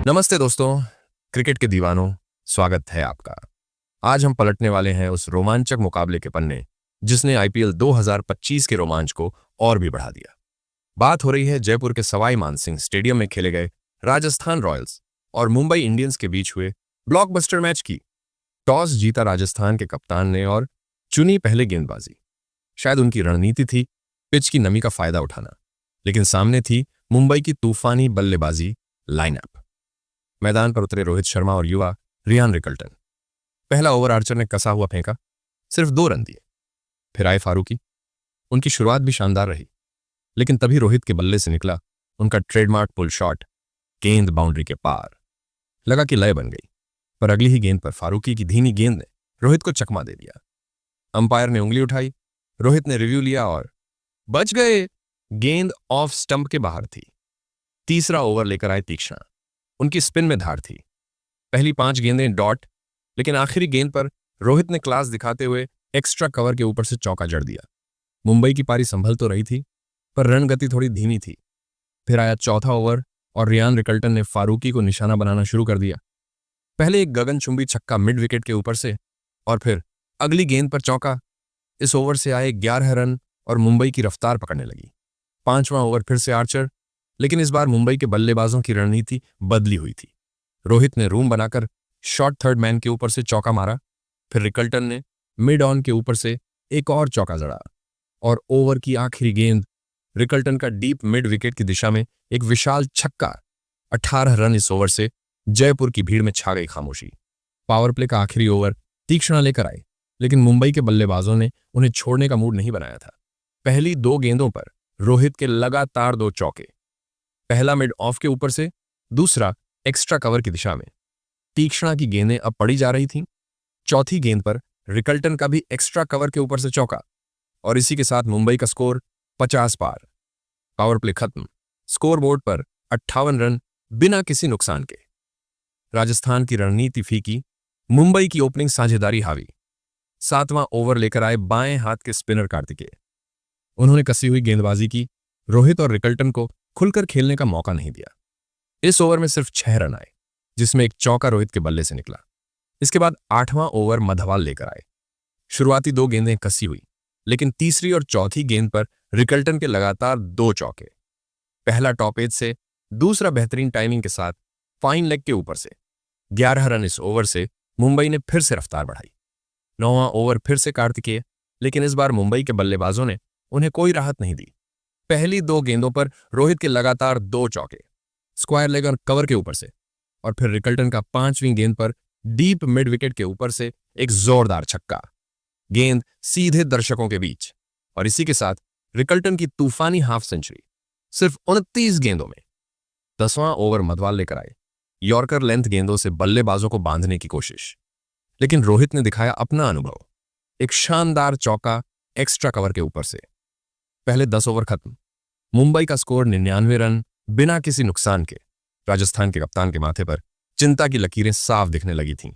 नमस्ते दोस्तों, क्रिकेट के दीवानों, स्वागत है आपका। आज हम पलटने वाले हैं उस रोमांचक मुकाबले के पन्ने जिसने आईपीएल 2025 के रोमांच को और भी बढ़ा दिया। बात हो रही है जयपुर के सवाई मानसिंह स्टेडियम में खेले गए राजस्थान रॉयल्स और मुंबई इंडियंस के बीच हुए ब्लॉकबस्टर मैच की। टॉस जीता राजस्थान के कप्तान ने और चुनी पहले गेंदबाजी। शायद उनकी रणनीति थी पिच की नमी का फायदा उठाना, लेकिन सामने थी मुंबई की तूफानी बल्लेबाजी लाइनअप। मैदान पर उतरे रोहित शर्मा और युवा रियान रिकल्टन। पहला ओवर आर्चर ने कसा हुआ फेंका, सिर्फ 2 रन दिए। फिर आए फारूकी। उनकी शुरुआत भी शानदार रही, लेकिन तभी रोहित के बल्ले से निकला उनका ट्रेडमार्क पुल शॉट। गेंद बाउंड्री के पार। लगा कि लय बन गई, पर अगली ही गेंद पर फारूकी की धीमी गेंद ने रोहित को चकमा दे दिया। अंपायर ने उंगली उठाई, रोहित ने रिव्यू लिया और बच गए। गेंद ऑफ स्टंप के बाहर थी। तीसरा ओवर लेकर आए तीक्ष्णा। उनकी स्पिन में धार थी। पहली 5 गेंदें डॉट, लेकिन आखिरी गेंद पर रोहित ने क्लास दिखाते हुए एक्स्ट्रा कवर के ऊपर से चौका जड़ दिया। मुंबई की पारी संभल तो रही थी, पर रन गति थोड़ी धीमी थी। फिर आया चौथा ओवर और रियान रिकल्टन ने फारूकी को निशाना बनाना शुरू कर दिया। पहले एक गगनचुंबी छक्का मिड विकेट के ऊपर से और फिर अगली गेंद पर चौका। इस ओवर से आए 11 रन और मुंबई की रफ्तार पकड़ने लगी। 5वां ओवर फिर से आर्चर, लेकिन इस बार मुंबई के बल्लेबाजों की रणनीति बदली हुई थी। रोहित ने रूम बनाकर शॉर्ट थर्ड मैन के ऊपर से चौका मारा। फिर रिकल्टन ने मिड ऑन के ऊपर से एक और चौका जड़ा और ओवर की आखिरी गेंद रिकल्टन का डीप मिड विकेट की दिशा में एक विशाल छक्का। 18 रन इस ओवर से जयपुर की भीड़ में छा गई खामोशी। पावर प्ले का आखिरी ओवर तीक्ष्णा लेकर आए, लेकिन मुंबई के बल्लेबाजों ने उन्हें छोड़ने का मूड नहीं बनाया था। पहली 2 गेंदों पर रोहित के लगातार 2 चौके, पहला मिड ऑफ के ऊपर से, दूसरा एक्स्ट्रा कवर की दिशा में। तीक्ष्णा की गेंदें अब पड़ी जा रही थीं। चौथी गेंद पर रिकल्टन का भी एक्स्ट्रा कवर के ऊपर से चौका और इसी के साथ मुंबई का स्कोर 50 पार। पावर प्ले खत्म। स्कोरबोर्ड पर 58 रन बिना किसी नुकसान के। राजस्थान की रणनीति फीकी, मुंबई की ओपनिंग साझेदारी हावी। 7वां ओवर लेकर आए बाएं हाथ के स्पिनर कार्तिकेय। उन्होंने कसी हुई गेंदबाजी की। रोहित और रिकल्टन को खुलकर खेलने का मौका नहीं दिया। इस ओवर में सिर्फ 6 रन आए, जिसमें एक चौका रोहित के बल्ले से निकला। इसके बाद 8वां ओवर मधवाल लेकर आए। शुरुआती 2 गेंदें कसी हुई, लेकिन तीसरी और चौथी गेंद पर रिकल्टन के लगातार 2 चौके। पहला टॉप एज से, दूसरा बेहतरीन टाइमिंग के साथ फाइन लेग के ऊपर से। 11 रन इस ओवर से मुंबई ने फिर से रफ्तार बढ़ाई। 9वां ओवर फिर से कार्तिकेय, लेकिन इस बार मुंबई के बल्लेबाजों ने उन्हें कोई राहत नहीं दी। पहली 2 गेंदों पर रोहित के लगातार 2 चौके, स्क्वायर लेग और कवर के ऊपर से, और फिर रिकल्टन का 5वीं गेंद पर डीप मिड विकेट के ऊपर से एक जोरदार छक्का। गेंद सीधे दर्शकों के बीच, और इसी के साथ रिकल्टन की तूफानी हाफ सेंचुरी सिर्फ 29 गेंदों में। 10वां ओवर मधवाल लेकर आए। यॉर्कर लेंथ गेंदों से बल्लेबाजों को बांधने की कोशिश, लेकिन रोहित ने दिखाया अपना अनुभव। एक शानदार चौका एक्स्ट्रा कवर के ऊपर से। पहले 10 ओवर खत्म। मुंबई का स्कोर 99 रन बिना किसी नुकसान के। राजस्थान के कप्तान के माथे पर चिंता की लकीरें साफ दिखने लगी थीं।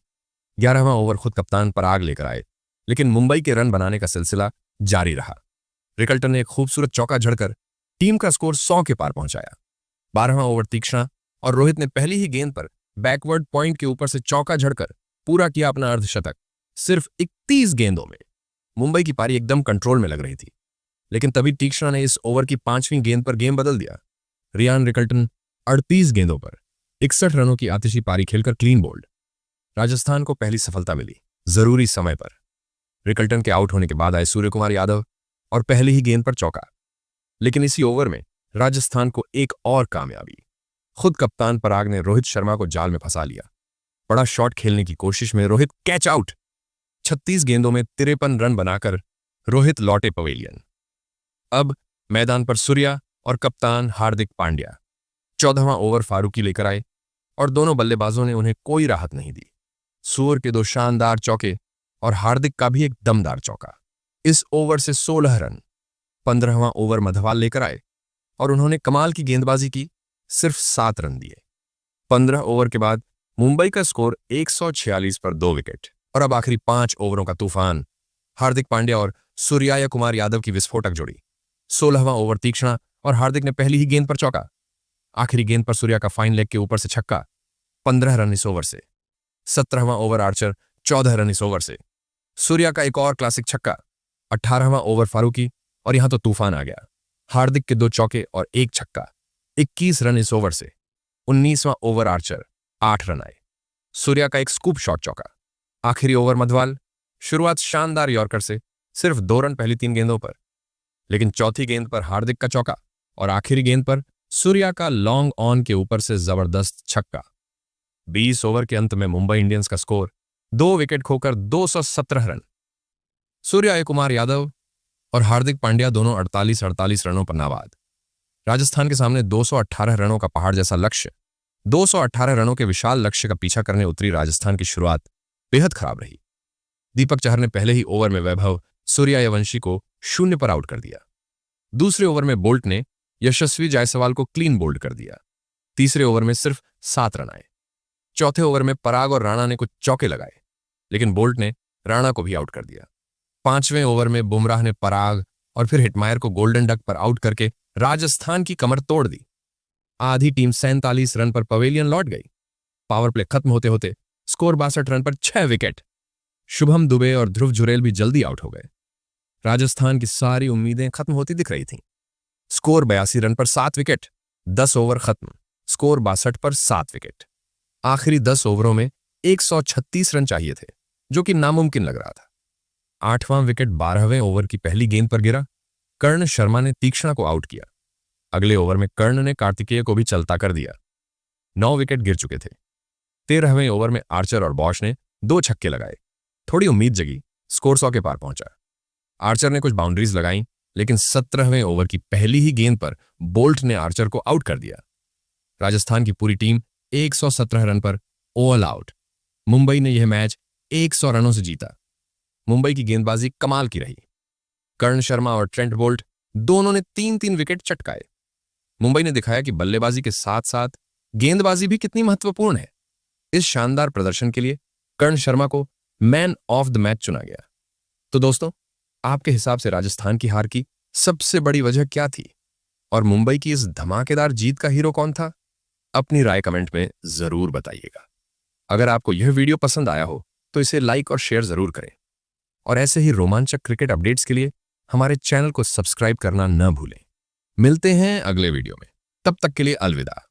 11वां ओवर खुद कप्तान पराग लेकर आए, लेकिन मुंबई के रन बनाने का सिलसिला जारी रहा। रिकल्टन ने एक खूबसूरत चौका झड़कर टीम का स्कोर 100 के पार पहुंचाया। 12वां ओवर तीक्ष्णा और रोहित ने पहली ही गेंद पर बैकवर्ड पॉइंट के ऊपर से चौका झड़कर पूरा किया अपना अर्धशतक। सिर्फ 31 गेंदों में। मुंबई की पारी एकदम कंट्रोल में लग रही थी, लेकिन तभी तीक्ष्णा ने इस ओवर की 5वीं गेंद पर गेम बदल दिया। रियान रिकल्टन 38 गेंदों पर 61 रनों की आतिशी पारी खेलकर क्लीन बोल्ड। राजस्थान को पहली सफलता मिली, जरूरी समय पर। रिकल्टन के आउट होने के बाद आए सूर्यकुमार यादव और पहली ही गेंद पर चौका। लेकिन इसी ओवर में राजस्थान को एक और कामयाबी। खुद कप्तान पराग ने रोहित शर्मा को जाल में फंसा लिया। बड़ा शॉट खेलने की कोशिश में रोहित कैच आउट। 36 गेंदों में 53 रन बनाकर रोहित लौटे पवेलियन। अब मैदान पर सूर्या और कप्तान हार्दिक पांड्या। 14वां ओवर फारूकी लेकर आए और दोनों बल्लेबाजों ने उन्हें कोई राहत नहीं दी। सूर्य के 2 शानदार चौके और हार्दिक का भी एक दमदार चौका। इस ओवर से 16 रन। 15वां ओवर मधवाल लेकर आए और उन्होंने कमाल की गेंदबाजी की, सिर्फ 7 रन दिए। 15 ओवर के बाद मुंबई का स्कोर 146 पर 2 विकेट। और अब आखिरी 5 ओवरों का तूफान। हार्दिक पांड्या और सूर्या कुमार यादव की विस्फोटक जोड़ी। 16वां ओवर तीक्ष्णा और हार्दिक ने पहली ही गेंद पर चौका। आखिरी गेंद पर सूर्या का फाइन लेग के ऊपर से छक्का। 15 रन इस ओवर से। 17वां ओवर आर्चर 14 रन इस ओवर से। सूर्या का एक और क्लासिक छक्का। 18वां ओवर फारूकी, और यहां तो तूफान आ गया। हार्दिक के 2 चौके और 1 छक्का। 21 रन इस ओवर से। 19वां ओवर आर्चर 8 रन आए। सूर्या का एक स्कूप शॉट चौका। आखिरी ओवर मधवाल। शुरुआत शानदार यॉर्कर से, सिर्फ 2 रन पहली 3 गेंदों पर, लेकिन चौथी गेंद पर हार्दिक का चौका और आखिरी गेंद पर सूर्या का लॉन्ग ऑन के ऊपर से जबरदस्त छक्का। 20 ओवर के अंत में मुंबई इंडियंस का स्कोर 2 विकेट खोकर 217 रन। सूर्या कुमार यादव और हार्दिक पांड्या दोनों 48-48 रनों पर नाबाद। राजस्थान के सामने 218 रनों का पहाड़ जैसा लक्ष्य। 218 रनों के विशाल लक्ष्य का पीछा करने उतरी राजस्थान की शुरुआत बेहद खराब रही। दीपक चहर ने पहले ही ओवर में वैभव सूर्यवंशी को 0 पर आउट कर दिया। दूसरे ओवर में बोल्ट ने यशस्वी जायसवाल को क्लीन बोल्ड कर दिया। तीसरे ओवर में सिर्फ 7 रन आए। चौथे ओवर में पराग और राणा ने कुछ चौके लगाए, लेकिन बोल्ट ने राणा को भी आउट कर दिया। 5वें ओवर में बुमराह ने पराग और फिर हिटमायर को गोल्डन डक पर आउट करके राजस्थान की कमर तोड़ दी। आधी टीम 47 रन पर पवेलियन लौट गई। पावर प्ले खत्म होते होते स्कोर 62 रन पर 6 विकेट। शुभम दुबे और ध्रुव जुरेल भी जल्दी आउट हो गए। राजस्थान की सारी उम्मीदें खत्म होती दिख रही थीं। स्कोर 82 रन पर 7 विकेट। 10 ओवर खत्म, स्कोर 62 पर 7 विकेट। आखिरी 10 ओवरों में 136 रन चाहिए थे, जो कि नामुमकिन लग रहा था। 8वां विकेट 12वें ओवर की पहली गेंद पर गिरा। कर्ण शर्मा ने तीक्ष्णा को आउट किया। अगले ओवर में कर्ण ने कार्तिकेय को भी चलता कर दिया। 9 विकेट गिर चुके थे। 13वें ओवर में आर्चर और बॉश ने 2 छक्के लगाए। थोड़ी उम्मीद जगी, स्कोर 100 के पार पहुंचा। आर्चर ने कुछ बाउंड्रीज लगाई, लेकिन 17वें ओवर की पहली ही गेंद पर बोल्ट ने आर्चर को आउट कर दिया। राजस्थान की पूरी टीम 117 रन पर ऑल आउट। मुंबई ने यह मैच 100 रनों से जीता। मुंबई की गेंदबाजी कमाल की रही। कर्ण शर्मा और ट्रेंट बोल्ट दोनों ने 3-3 विकेट चटकाए। मुंबई ने दिखाया कि बल्लेबाजी के साथ साथ गेंदबाजी भी कितनी महत्वपूर्ण है। इस शानदार प्रदर्शन के लिए कर्ण शर्मा को मैन ऑफ द मैच चुना गया। तो दोस्तों, आपके हिसाब से राजस्थान की हार की सबसे बड़ी वजह क्या थी, और मुंबई की इस धमाकेदार जीत का हीरो कौन था? अपनी राय कमेंट में जरूर बताइएगा। अगर आपको यह वीडियो पसंद आया हो तो इसे लाइक और शेयर जरूर करें, और ऐसे ही रोमांचक क्रिकेट अपडेट्स के लिए हमारे चैनल को सब्सक्राइब करना न भूलें। मिलते हैं अगले वीडियो में, तब तक के लिए अलविदा।